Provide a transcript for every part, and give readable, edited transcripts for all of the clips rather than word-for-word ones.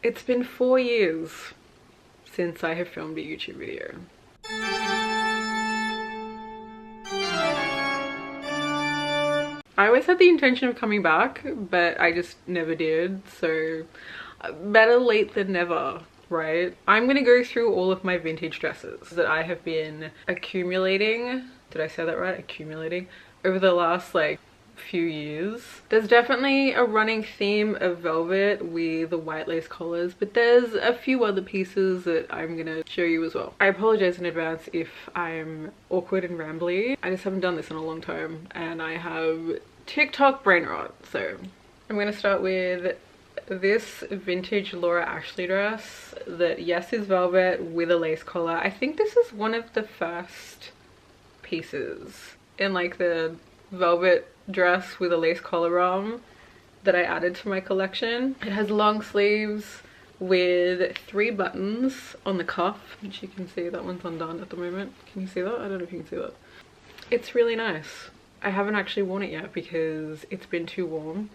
It's been 4 years since I have filmed a YouTube video. I always had the intention of coming back, but I just never did, so better late than never, right? I'm gonna go through all of my vintage dresses that I have been accumulating. Did I say that right? Accumulating over the last like few years. There's definitely a running theme of velvet with the white lace collars, but there's a few other pieces that I'm gonna show you as well. I apologize in advance if I'm awkward and rambly. I just haven't done this in a long time and I have TikTok brain rot. So I'm gonna start with this vintage Laura Ashley dress that, yes, is velvet with a lace collar. I think this is one of the first pieces in like the velvet dress with a lace collar that I added to my collection. It has long sleeves with 3 buttons on the cuff, which you can see that one's undone at the moment. Can you see that? I don't know if you can see that. It's really nice. I haven't actually worn it yet because it's been too warm,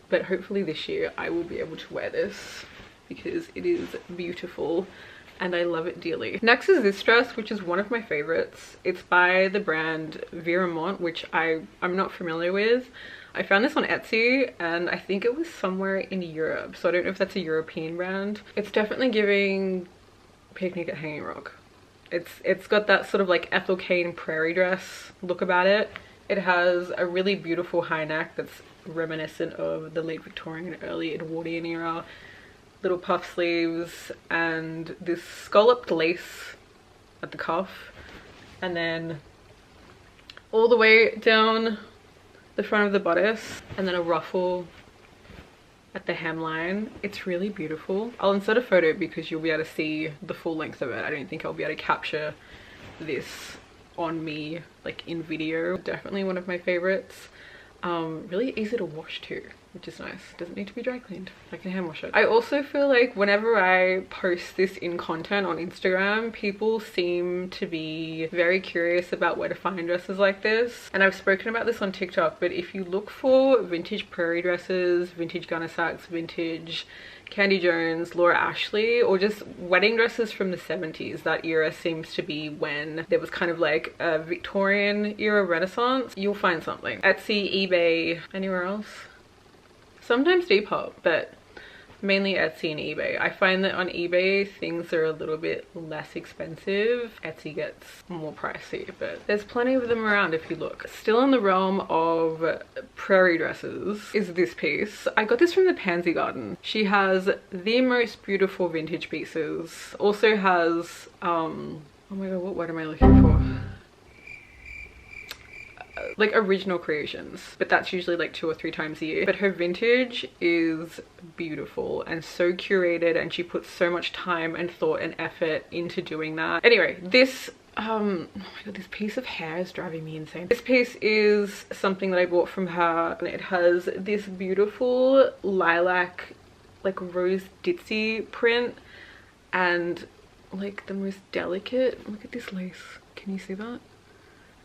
but hopefully this year I will be able to wear this because it is beautiful and I love it dearly. Next is this dress, which is one of my favorites. It's by the brand Viramont, which I'm not familiar with. I found this on Etsy and I think it was somewhere in Europe, so I don't know if that's a European brand. It's definitely giving Picnic at Hanging Rock. It's got that sort of like Ethel Cain prairie dress look about it. It has a really beautiful high neck that's reminiscent of the late Victorian and early Edwardian era. Little puff sleeves and this scalloped lace at the cuff, and then all the way down the front of the bodice, and then a ruffle at the hemline. It's really beautiful. I'll insert a photo because you'll be able to see the full length of it. I don't think I'll be able to capture this on me like in video. Definitely one of my favorites. Really easy to wash too, which is nice. Doesn't need to be dry cleaned. I can hand wash it. I also feel like whenever I post this in content on Instagram, people seem to be very curious about where to find dresses like this. And I've spoken about this on TikTok, but if you look for vintage prairie dresses, vintage Gunner Sachs, vintage Candy Jones, Laura Ashley, or just wedding dresses from the 70s, that era seems to be when there was kind of like a Victorian era renaissance, you'll find something. Etsy, eBay, anywhere else? Sometimes Depop, but mainly Etsy and eBay. I find that on eBay things are a little bit less expensive. Etsy gets more pricey, but there's plenty of them around if you look. Still in the realm of prairie dresses is this piece. I got this from the Pansy Garden. She has the most beautiful vintage pieces. Also has oh my god, what word am I looking for? Like original creations, but that's usually like 2 or 3 times a year. But her vintage is beautiful and so curated, and she puts so much time and thought and effort into doing that. Anyway, this oh my god, this piece of hair is driving me insane. This piece is something that I bought from her, and it has this beautiful lilac like rose ditzy print and like the most delicate, look at this lace, can you see that?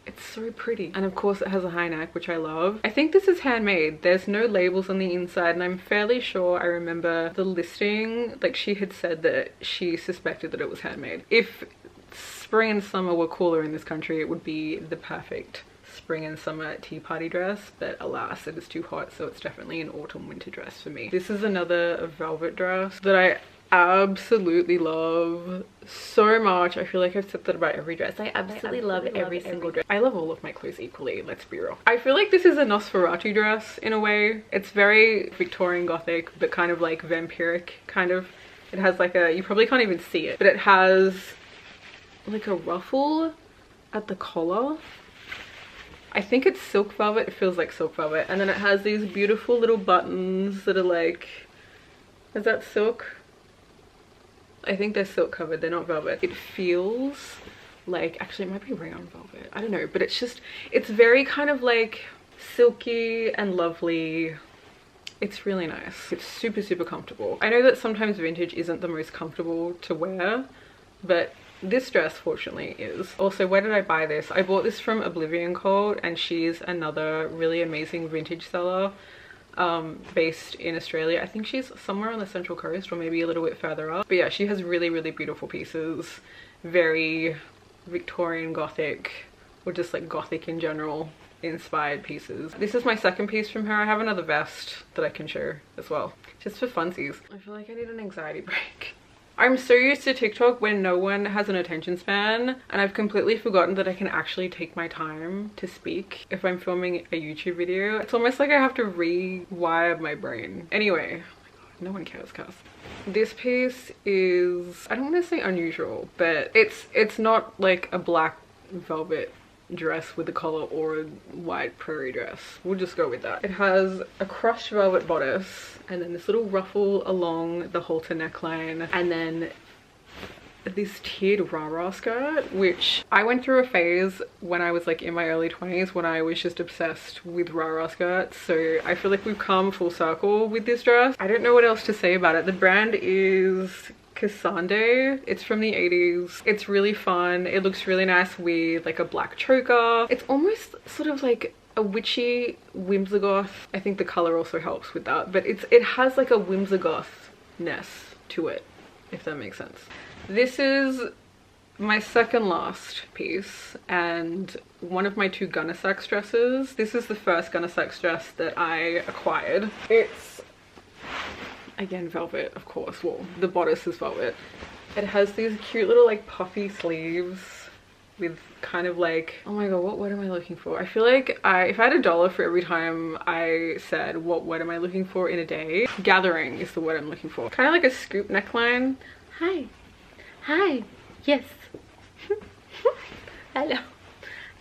It's so pretty. And of course it has a high neck, which I love. I think this is handmade. There's no labels on the inside, and I'm fairly sure I remember the listing, like she had said that she suspected that it was handmade. If spring and summer were cooler in this country, it would be the perfect spring and summer tea party dress, but alas, it is too hot, so it's definitely an autumn winter dress for me. This is another velvet dress that I absolutely love so much. I feel like I've said that about every dress. I absolutely love every single dress. I love all of my clothes equally, let's be real. I feel like this is a Nosferatu dress in a way. It's very Victorian Gothic, but kind of like vampiric kind of. It has like a, you probably can't even see it, but it has like a ruffle at the collar. I think it's silk velvet. It feels like silk velvet. And then it has these beautiful little buttons that are like, is that silk? I think they're silk covered, they're not velvet. It feels like, actually it might be rayon velvet, I don't know, but it's just, it's very kind of like silky and lovely. It's really nice. It's super, super comfortable. I know that sometimes vintage isn't the most comfortable to wear, but this dress fortunately is. Also, where did I buy this? I bought this from Oblivion Cult, and she's another really amazing vintage seller. based in Australia. I think she's somewhere on the Central Coast or maybe a little bit further up. But yeah, she has really, really beautiful pieces. Very Victorian Gothic, or just like Gothic in general inspired pieces. This is my second piece from her. I have another vest that I can show as well, just for funsies. I feel like I need an anxiety break. I'm so used to TikTok when no one has an attention span, and I've completely forgotten that I can actually take my time to speak if I'm filming a YouTube video. It's almost like I have to rewire my brain. Anyway, oh my god, no one cares, Cass. This piece is, I don't want to say unusual, but it's not like a black velvet dress with a collar or a white prairie dress. We'll just go with that. It has a crushed velvet bodice and then this little ruffle along the halter neckline, and then this tiered rah-rah skirt, which I went through a phase when I was like in my early 20s when I was just obsessed with rah-rah skirts. So I feel like we've come full circle with this dress. I don't know what else to say about it. The brand is Cassandre. It's from the 80s. It's really fun. It looks really nice with like a black choker. It's almost sort of like a witchy whimsigoth. I think the color also helps with that, but it has like a whimsigoth-ness to it, if that makes sense. This is my second last piece and one of my two Gunnersax dresses. This is the first Gunnersax dress that I acquired. It's again velvet, of course. Well, the bodice is velvet. It has these cute little like puffy sleeves with kind of like, oh my god, what word am I looking for? I feel like if I had $1 for every time I said what word am I looking for in a day, gathering is the word I'm looking for. Kind of like a scoop neckline. Hi. Hi. Yes. Hello.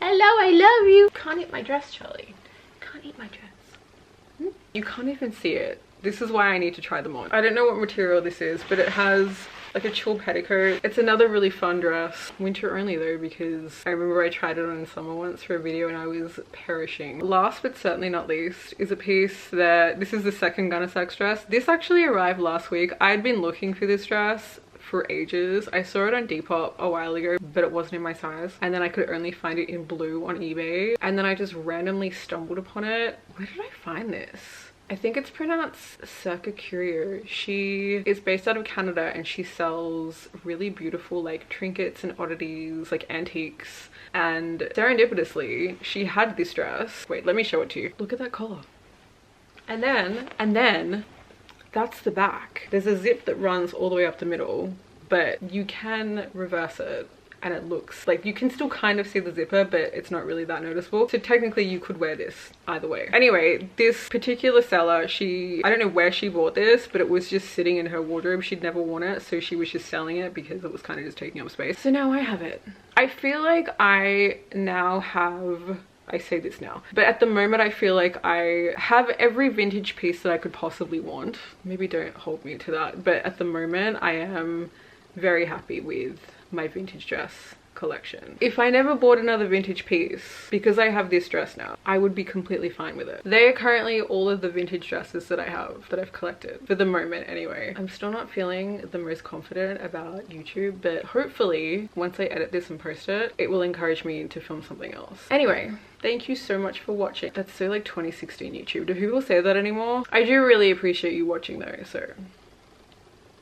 Hello, I love you. Can't eat my dress, Charlie. Can't eat my dress. You can't even see it. This is why I need to try them on. I don't know what material this is, but it has like a chill petticoat. It's another really fun dress. Winter only though, because I remember I tried it on in summer once for a video and I was perishing. Last but certainly not least is a piece that, this is the second Gunnersax dress. This actually arrived last week. I'd been looking for this dress for ages. I saw it on Depop a while ago, but it wasn't in my size, and then I could only find it in blue on eBay, and then I just randomly stumbled upon it. Where did I find this? I think it's pronounced Circa Curio. She is based out of Canada and she sells really beautiful like trinkets and oddities, like antiques, and serendipitously she had this dress. Wait, let me show it to you. Look at that collar. And then that's the back. There's a zip that runs all the way up the middle, but you can reverse it and it looks like you can still kind of see the zipper, but it's not really that noticeable. So technically you could wear this either way. Anyway, this particular seller, I don't know where she bought this, but it was just sitting in her wardrobe. She'd never worn it, so she was just selling it because it was kind of just taking up space. So now I have it. I feel like I now have, I say this now, but at the moment I feel like I have every vintage piece that I could possibly want. Maybe don't hold me to that, but at the moment I am very happy with my vintage dress collection. If I never bought another vintage piece, because I have this dress now, I would be completely fine with it. They are currently all of the vintage dresses that I have, that I've collected, for the moment anyway. I'm still not feeling the most confident about YouTube, but hopefully once I edit this and post it, it will encourage me to film something else. Anyway, thank you so much for watching. That's so like 2016 YouTube. Do people say that anymore? I do really appreciate you watching though, so